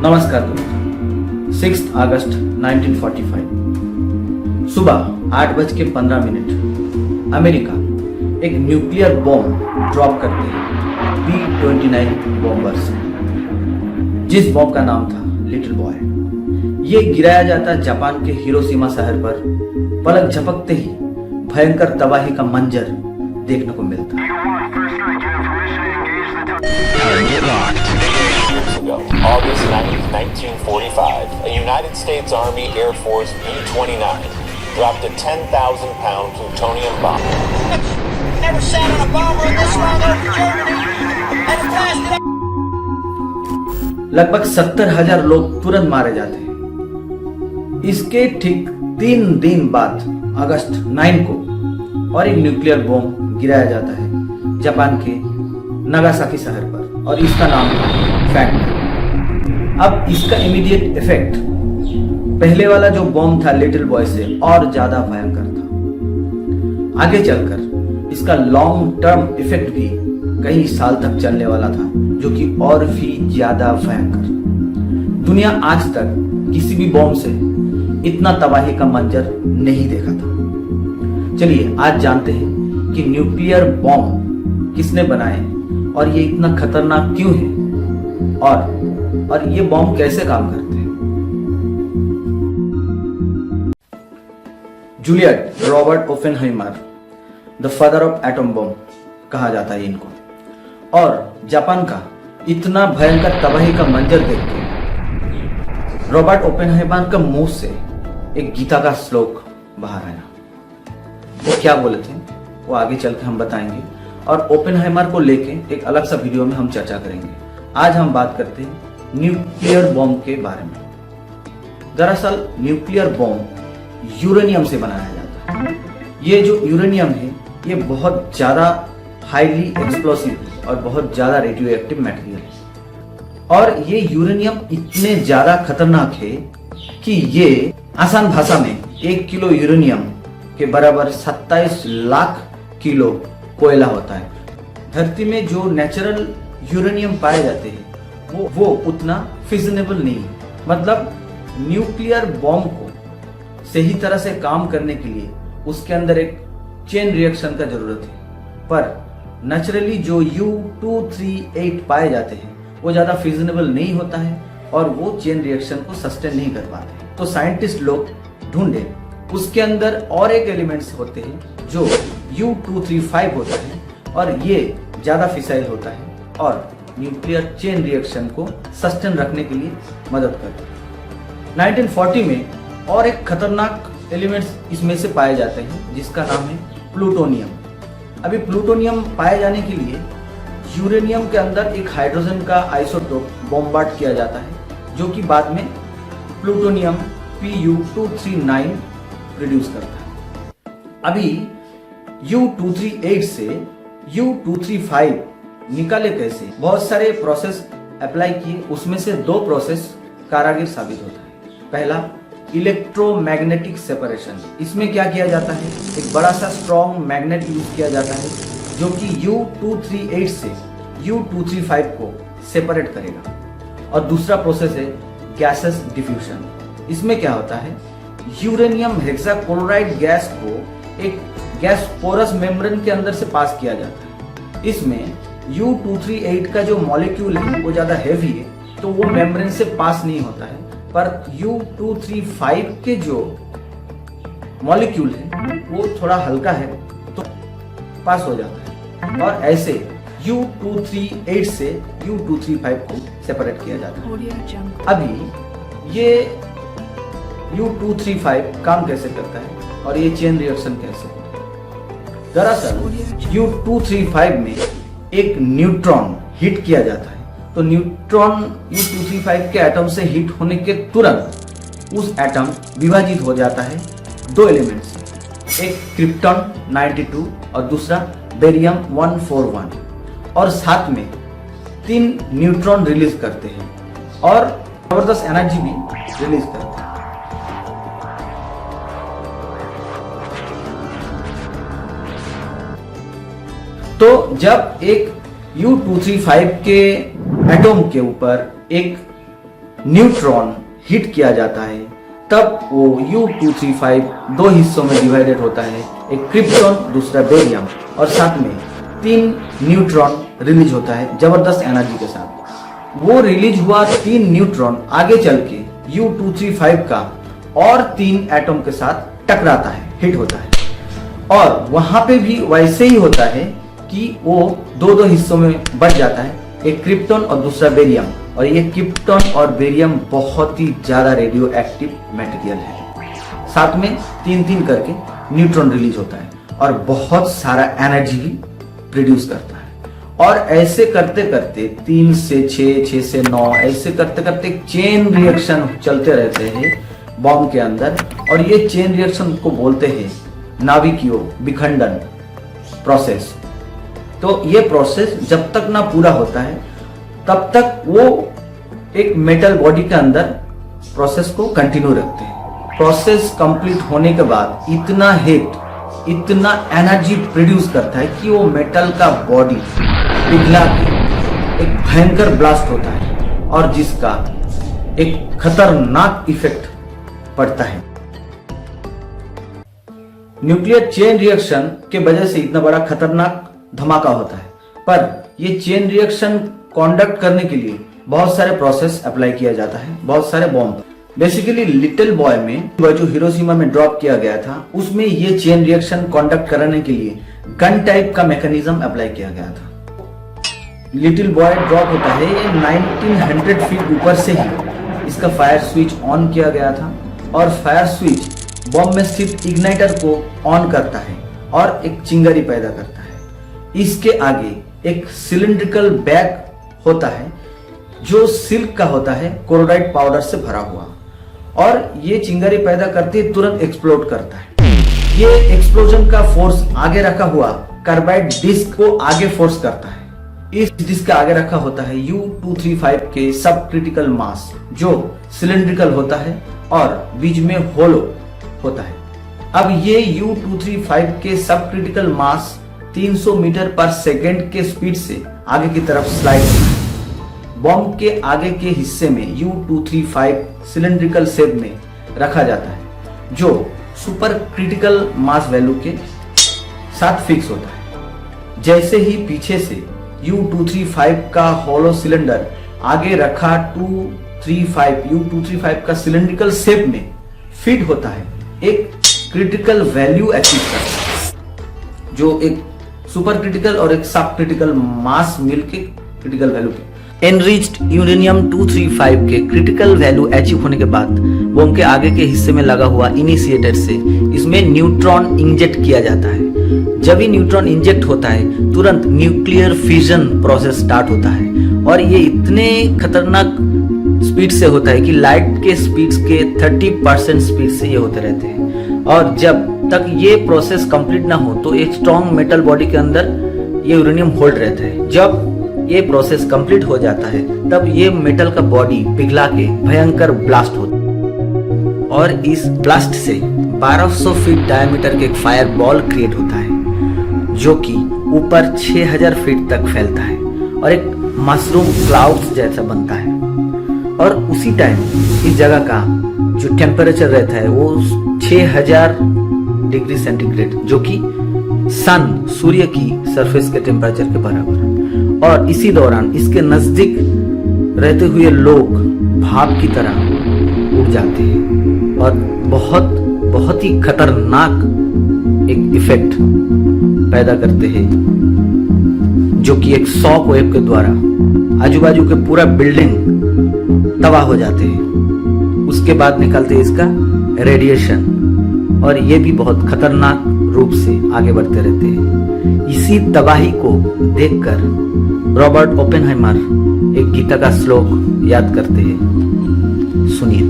नमस्कार दोस्तों, 6 अगस्त 1945 सुबह 8:15 अमेरिका एक न्यूक्लियर बॉम्ब ड्रॉप करते हैं B-29 बॉम्बर्स, जिस बॉम्ब का नाम था लिटिल बॉय। ये गिराया जाता जापान के हिरोशिमा शहर पर। पलक झपकते ही भयंकर तबाही का मंजर देखने को मिलता है। August 9, 1945, a United States Army Air Force B-29 dropped a 10,000-pound plutonium bomb. Never sat on a bomber in this long over Germany and blasted up. लगभग 70,000 लोग तुरंत मारे जाते हैं। इसके ठीक 3 दिन बाद अगस्त 9 को और एक न्यूक्लियर बॉम्ब गिराया जाता है जापान के नागासाकी शहर पर, और इसका नाम है फैक्ट। अब इसका इमीडिएट इफेक्ट पहले वाला जो बॉम्ब था लिटिल बॉय से और ज्यादा भयंकर था। आगे चलकर इसका लॉन्ग टर्म इफेक्ट भी कई साल तक चलने वाला था, जो कि और भी ज्यादा भयंकर। दुनिया आज तक किसी भी बॉम्ब से इतना तबाही का मंजर नहीं देखा था। चलिए आज जानते हैं कि न्यूक्लियर बॉम्ब किसने बनाए और ये इतना खतरनाक क्यों है, और ये बॉम्ब कैसे काम करते हैं। Juliet Robert Oppenheimer, the father of atom bomb कहा जाता है इनको। और जापान का इतना भयंकर तबाही का मंजर देख के रॉबर्ट ओपेनहाइमर का मुंह से एक गीता का श्लोक बाहर आया। वो क्या बोले थे वो आगे चल के हम बताएंगे, और ओपेनहाइमर को लेके एक अलग सा वीडियो में हम चर्चा करेंगे। आज हम बात करते हैं न्यूक्लियर बॉम्ब के बारे में। दरअसल न्यूक्लियर बॉम्ब यूरेनियम से बनाया जाता है। ये जो यूरेनियम है ये बहुत ज्यादा हाईली एक्सप्लोसिव और बहुत ज्यादा रेडियो एक्टिव मटेरियल है, और ये यूरेनियम इतने ज्यादा खतरनाक है कि ये आसान भाषा में 1 किलो यूरेनियम के बराबर 27 लाख किलो कोयला होता है। धरती में जो नेचुरल यूरेनियम पाए जाते हैं वो उतना फिजनेबल नहीं है। मतलब न्यूक्लियर बॉम्ब को सही तरह से काम करने के लिए उसके अंदर एक चेन रिएक्शन का जरूरत है, पर नेचुरली जो U-238 पाए जाते हैं वो ज्यादा फिजनेबल नहीं होता है और वो चेन रिएक्शन को सस्टेन नहीं कर पाते। तो साइंटिस्ट लोग ढूंढे, उसके अंदर और एक एलिमेंट्स होते हैं जो U-235 होता है, और ये ज्यादा फिसाइल होता है और न्यूक्लियर चेन रिएक्शन को सस्टेन रखने के लिए मदद करता है। 1940 में और एक खतरनाक एलिमेंट्स इसमें से पाए जाते हैं जिसका नाम है प्लूटोनियम। अभी प्लूटोनियम पाए जाने के लिए यूरेनियम के अंदर एक हाइड्रोजन का आइसोटोप बॉम्बार्ड किया जाता है, जो कि बाद में प्लूटोनियम Pu-239 प्रोड्यूस करता है। अभी U-238 से U-235 निकाले कैसे? बहुत सारे प्रोसेस अप्लाई किए, उसमें से 2 प्रोसेस कारागिर साबित होता है। पहला इलेक्ट्रोमैग्नेटिक सेपरेशन। इसमें क्या किया जाता है, एक बड़ा सा स्ट्रॉन्ग मैग्नेट यूज किया जाता है जो कि U-238 से U-235 को सेपरेट करेगा। और दूसरा प्रोसेस है गैसेस डिफ्यूजन। इसमें क्या होता है, यूरेनियम हेक्साक्लोराइड गैस को एक गैस पोरस मेम्ब्रेन के अंदर से पास किया जाता है। इसमें U-238 का जो मॉलिक्यूल है वो ज्यादा हैवी है, तो वो मेम्ब्रेन से पास नहीं होता है, पर U-235 के जो मॉलिक्यूल है वो थोड़ा हल्का है तो पास हो जाता है, और ऐसे U-238 से U-235 को सेपरेट किया जाता है। अभी ये U-235 काम कैसे करता है और ये चेन रिएक्शन कैसे होता है? दरअसल U-235 में एक न्यूट्रॉन हिट किया जाता है, तो न्यूट्रॉन U-235 के एटम से हिट होने के तुरंत उस एटम विभाजित हो जाता है 2 एलिमेंट्स, एक क्रिप्टॉन 92 और दूसरा बेरियम 141, और साथ में 3 न्यूट्रॉन रिलीज करते हैं और जबरदस्त एनर्जी भी रिलीज करते हैं। तो जब एक U-235 के एटम के ऊपर एक न्यूट्रॉन हिट किया जाता है तब वो U-235 दो हिस्सों में डिवाइडेड होता है, एक क्रिप्टॉन दूसरा बेरियम, और साथ में 3 न्यूट्रॉन रिलीज होता है जबरदस्त एनर्जी के साथ। वो रिलीज हुआ 3 न्यूट्रॉन आगे चल के U-235 का और 3 एटम के साथ टकराता है, हिट होता है, और वहां पे भी वैसे ही होता है कि वो दो हिस्सों में बट जाता है, एक क्रिप्टॉन और दूसरा बेरियम, और ये क्रिप्टॉन और बेरियम बहुत ही ज्यादा रेडियो एक्टिव मटेरियल है। साथ में 3 करके न्यूट्रॉन रिलीज होता है और बहुत सारा एनर्जी भी प्रोड्यूस करता है। और ऐसे करते करते 3 से 6, 6 से 9, ऐसे करते करते चेन रिएक्शन चलते रहते हैं बॉम्ब के अंदर, और ये चेन रिएक्शन को बोलते हैं नाभिकीय विखंडन प्रोसेस। तो ये प्रोसेस जब तक ना पूरा होता है तब तक वो एक मेटल बॉडी के अंदर प्रोसेस को कंटिन्यू रखते हैं। प्रोसेस कंप्लीट होने के बाद इतना हीट, इतना एनर्जी प्रोड्यूस करता है कि वो मेटल का बॉडी पिघला के एक भयंकर ब्लास्ट होता है, और जिसका एक खतरनाक इफेक्ट पड़ता है। न्यूक्लियर चेन रिएक्शन के वजह से इतना बड़ा खतरनाक धमाका होता है, पर ये चेन रिएक्शन कंडक्ट करने के लिए बहुत सारे प्रोसेस अप्लाई किया जाता है, बहुत सारे बॉम्ब। बेसिकली लिटिल बॉय में जो हिरोशिमा में ड्रॉप किया गया था, उसमें ये चेन रिएक्शन कंडक्ट करने के लिए गन टाइप का मैकेनिज्म अप्लाई किया गया था। लिटिल बॉय ड्रॉप होता है, ये 1900 फीट ऊपर से ही इसका फायर स्विच ऑन किया गया था, और फायर स्विच बॉम्ब में स्थित इग्नाइटर को ऑन करता है और एक चिंगारी पैदा करता है। इसके आगे एक सिलिंड्रिकल बैग होता है जो सिल्क का होता है, क्लोराइड पाउडर से भरा हुआ, और ये चिंगारी पैदा करते ही तुरंत एक्सप्लोड करता है। ये एक्सप्लोजन का फोर्स आगे रखा हुआ कार्बाइड डिस्क को आगे फोर्स करता है। इस डिस्क का आगे रखा होता है U-235 के सब क्रिटिकल मास, जो सिलिंड्रिकल होता है और बीच में होलो होता है। अब ये U-235 के सब क्रिटिकल मास 300 मीटर पर सेकेंड के स्पीड से आगे की तरफ स्लाइड होता है। बॉम्ब के आगे के हिस्से में U-235 सिलिंड्रिकल शेप में रखा जाता है, जो सुपर क्रिटिकल मास वैल्यू के साथ फिक्स होता है। जैसे ही पीछे से U-235 का होलो सिलेंडर आगे रखा U-235 का सिलिंड्रिकल शेप में फिट होता है, एक क्रिटिकल वैल्यू अचीव करता है, जो एक सुपर क्रिटिकल और एक सब क्रिटिकल मास मिलके क्रिटिकल वैल्यू के एनरिच्ड यूरेनियम 235 के क्रिटिकल वैल्यू अचीव होने के बाद बॉम्ब के आगे के हिस्से में लगा हुआ इनिशिएटर से इसमें न्यूट्रॉन इंजेक्ट किया जाता है। जब ही न्यूट्रॉन इंजेक्ट होता है तुरंत न्यूक्लियर फिजन प्रोसेस स्टार्ट होता है, और ये इतने खतरनाक स्पीड से होता है कि लाइट के स्पीड के 30% स्पीड से ये होते रहते हैं। और जब तक ये प्रोसेस कंप्लीट ना हो तो एक स्ट्रॉन्ग मेटल बॉडी के अंदर ये यूरेनियम होल्ड रहता है। जब ये प्रोसेस कंप्लीट हो जाता है तब ये मेटल का बॉडी पिघला के भयंकर ब्लास्ट होता है, और इस ब्लास्ट से 1200 फीट डायमीटर के एक फायर बॉल क्रिएट होता है, जो कि ऊपर 6000 फीट तक फैलता है और एक मशरूम क्लाउड्स जैसा बनता है। और उसी टाइम इस जगह का जो टेम्परेचर रहता है वो 6000 डिग्री सेंटीग्रेड, जो कि सूर्य की सरफेस के टेम्परेचर के बराबर। और इसी दौरान इसके नजदीक रहते हुए लोग भाप की तरह उड़ जाते हैं और बहुत ही खतरनाक एक इफेक्ट पैदा करते हैं, जो कि एक शॉक वेव के द्वारा आजू बाजू के पूरा बिल्डिंग तबाह हो जाते हैं। उसके बाद निकलते हैं इसका रेडिएशन, और ये भी बहुत खतरनाक रूप से आगे बढ़ते रहते हैं। इसी तबाही को देखकर रॉबर्ट ओपेनहाइमर एक गीता का श्लोक याद करते हैं, सुनिए।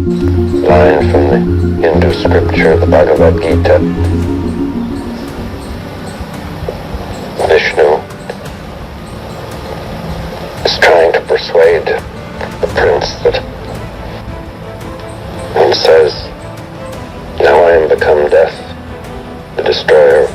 Line from the Hindu scripture, the Bhagavad Gita. Vishnu is trying to persuade the prince that, and says, "Now I am become death, the destroyer of